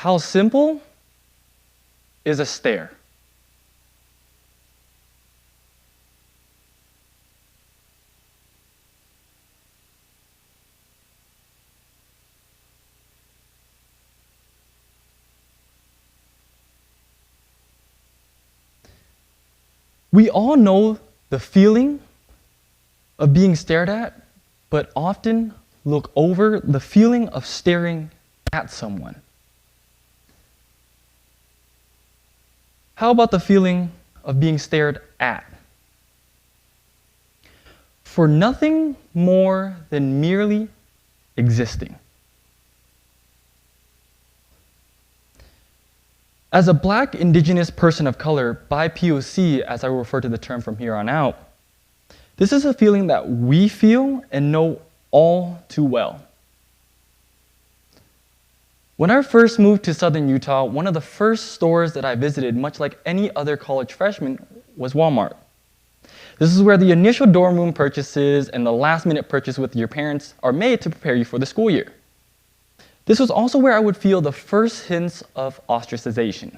How simple is a stare? We all know the feeling of being stared at, but often look over the feeling of staring at someone. How about the feeling of being stared at? For nothing more than merely existing. As a Black, Indigenous person of color, BIPOC, as I will refer to the term from here on out, this is a feeling that we feel and know all too well. When I first moved to Southern Utah, one of the first stores that I visited, much like any other college freshman, was Walmart. This is where the initial dorm room purchases and the last-minute purchase with your parents are made to prepare you for the school year. This was also where I would feel the first hints of ostracization,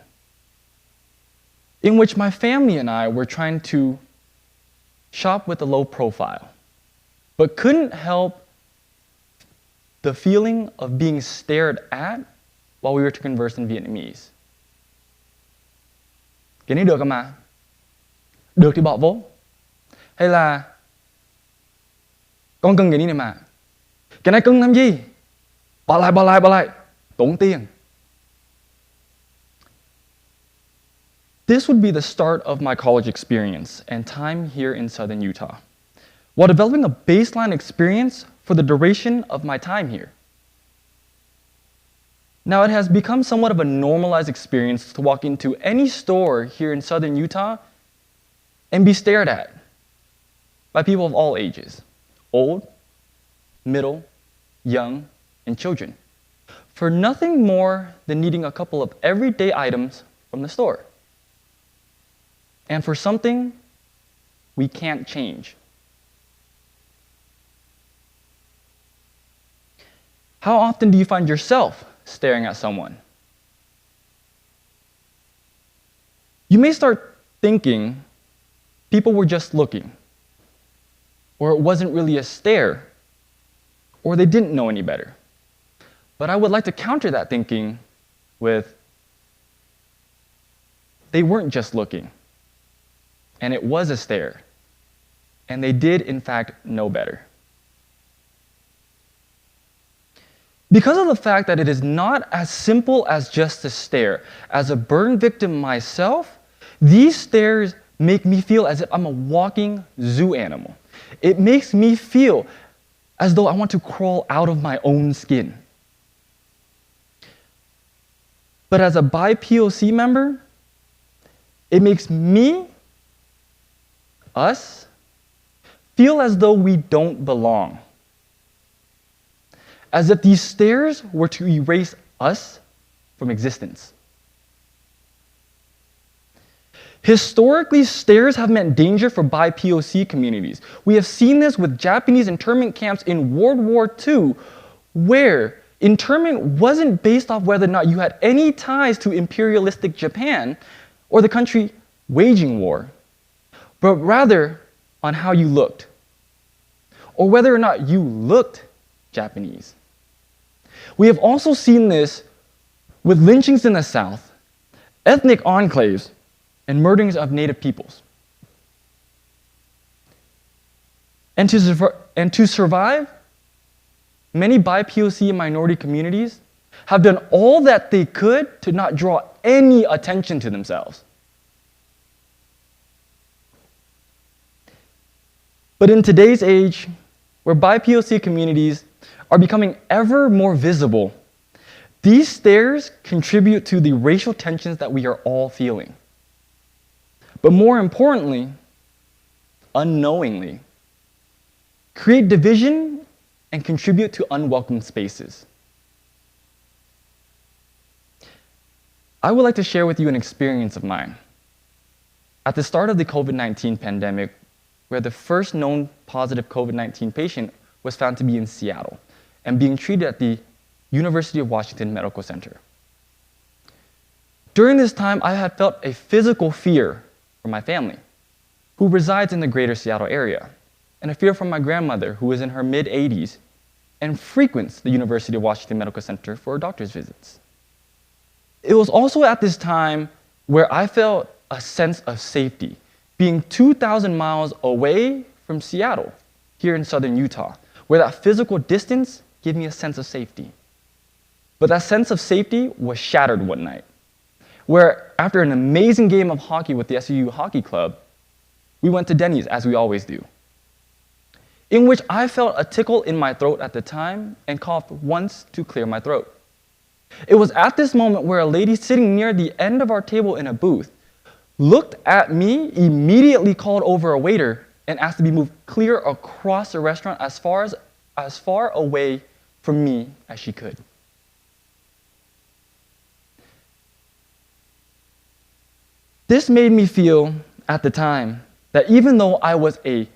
in which my family and I were trying to shop with a low profile, but couldn't help the feeling of being stared at while we were to converse in Vietnamese. Cái này được mà? Được thì bỏ vô. Hay là con cần cái này mà? Cái này cần làm gì? Bỏ lại, tốn tiền. This would be the start of my college experience and time here in Southern Utah, while developing a baseline experience for the duration of my time here. Now, it has become somewhat of a normalized experience to walk into any store here in Southern Utah and be stared at by people of all ages, old, middle, young, and children, for nothing more than needing a couple of everyday items from the store, and for something we can't change. How often do you find yourself staring at someone? You may start thinking people were just looking, or it wasn't really a stare, or they didn't know any better. But I would like to counter that thinking with, they weren't just looking, and it was a stare, and they did, in fact, know better. Because of the fact that it is not as simple as just a stare, as a burn victim myself, these stares make me feel as if I'm a walking zoo animal. It makes me feel as though I want to crawl out of my own skin. But as a BIPOC member, it makes me, us, feel as though we don't belong. As if these stares were to erase us from existence. Historically, stares have meant danger for BIPOC communities. We have seen this with Japanese internment camps in World War II, where internment wasn't based off whether or not you had any ties to imperialistic Japan or the country waging war, but rather on how you looked, or whether or not you looked Japanese. We have also seen this with lynchings in the South, ethnic enclaves, and murderings of Native peoples. And to survive, many BIPOC and minority communities have done all that they could to not draw any attention to themselves. But in today's age, where BIPOC communities are becoming ever more visible, these stares contribute to the racial tensions that we are all feeling. But more importantly, unknowingly, create division and contribute to unwelcome spaces. I would like to share with you an experience of mine. At the start of the COVID-19 pandemic, where the first known positive COVID-19 patient was found to be in Seattle and being treated at the University of Washington Medical Center. During this time, I had felt a physical fear for my family, who resides in the greater Seattle area, and a fear from my grandmother, who is in her mid-80s and frequents the University of Washington Medical Center for doctor's visits. It was also at this time where I felt a sense of safety, being 2,000 miles away from Seattle, here in southern Utah, where that physical distance gave me a sense of safety. But that sense of safety was shattered one night, where after an amazing game of hockey with the SUU hockey club, we went to Denny's, as we always do, in which I felt a tickle in my throat at the time and coughed once to clear my throat. It was at this moment where a lady sitting near the end of our table in a booth looked at me, immediately called over a waiter, and asked to be moved clear across the restaurant as far away from me as she could. This made me feel, at the time, that even though I was a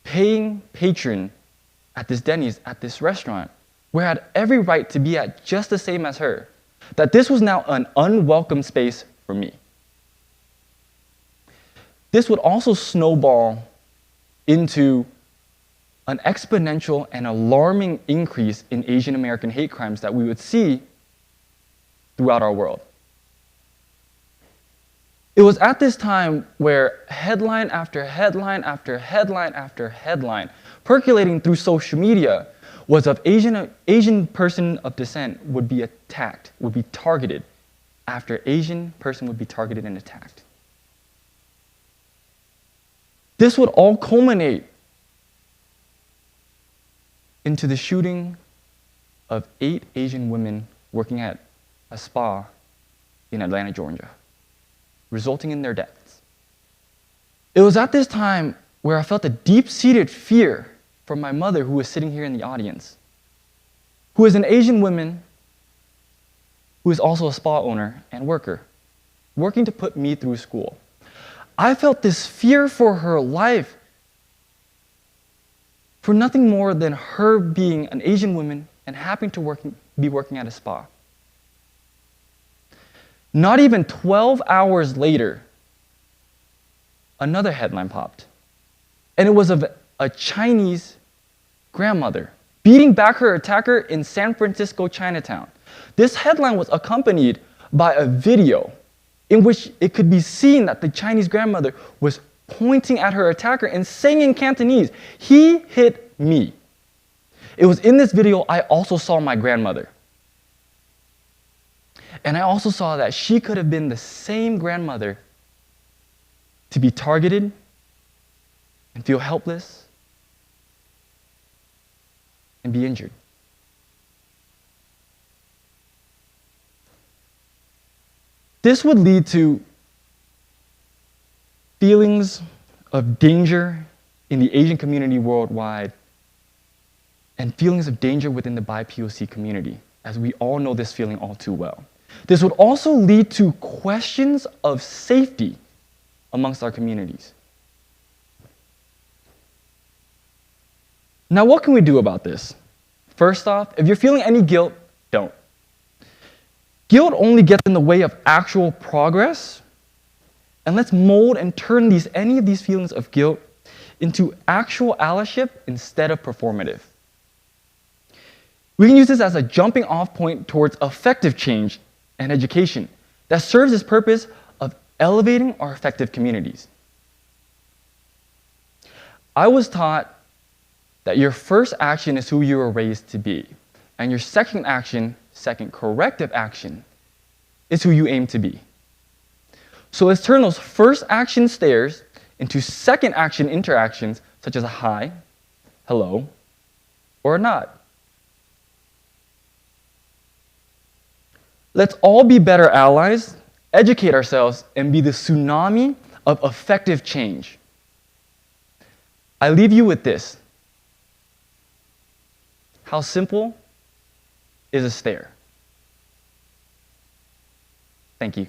paying patron at this Denny's, at this restaurant, where I had every right to be at just the same as her, that this was now an unwelcome space for me. This would also snowball into an exponential and alarming increase in Asian American hate crimes that we would see throughout our world. It was at this time where headline after headline after headline after headline percolating through social media was of Asian person of descent would be attacked, would be targeted, after Asian person would be targeted and attacked. This would all culminate into the shooting of 8 Asian women working at a spa in Atlanta, Georgia, resulting in their deaths. It was at this time where I felt a deep-seated fear from my mother, who was sitting here in the audience, who is an Asian woman who is also a spa owner and worker, working to put me through school. I felt this fear for her life, for nothing more than her being an Asian woman and having to be working at a spa. Not even 12 hours later, another headline popped. And it was of a Chinese grandmother beating back her attacker in San Francisco, Chinatown. This headline was accompanied by a video in which it could be seen that the Chinese grandmother was pointing at her attacker and saying in Cantonese, "He hit me." It was in this video I also saw my grandmother. And I also saw that she could have been the same grandmother to be targeted and feel helpless and be injured. This would lead to feelings of danger in the Asian community worldwide and feelings of danger within the BIPOC community, as we all know this feeling all too well. This would also lead to questions of safety amongst our communities. Now, what can we do about this? First off, if you're feeling any guilt, don't. Guilt only gets in the way of actual progress, and let's mold and turn any of these feelings of guilt into actual allyship instead of performative. We can use this as a jumping off point towards effective change and education that serves its purpose of elevating our effective communities. I was taught that your first action is who you were raised to be, and your second corrective action, is who you aim to be. So let's turn those first action stares into second action interactions, such as a hi, hello, or a nod. Let's all be better allies, educate ourselves, and be the tsunami of effective change. I leave you with this. How simple is a stare? Thank you.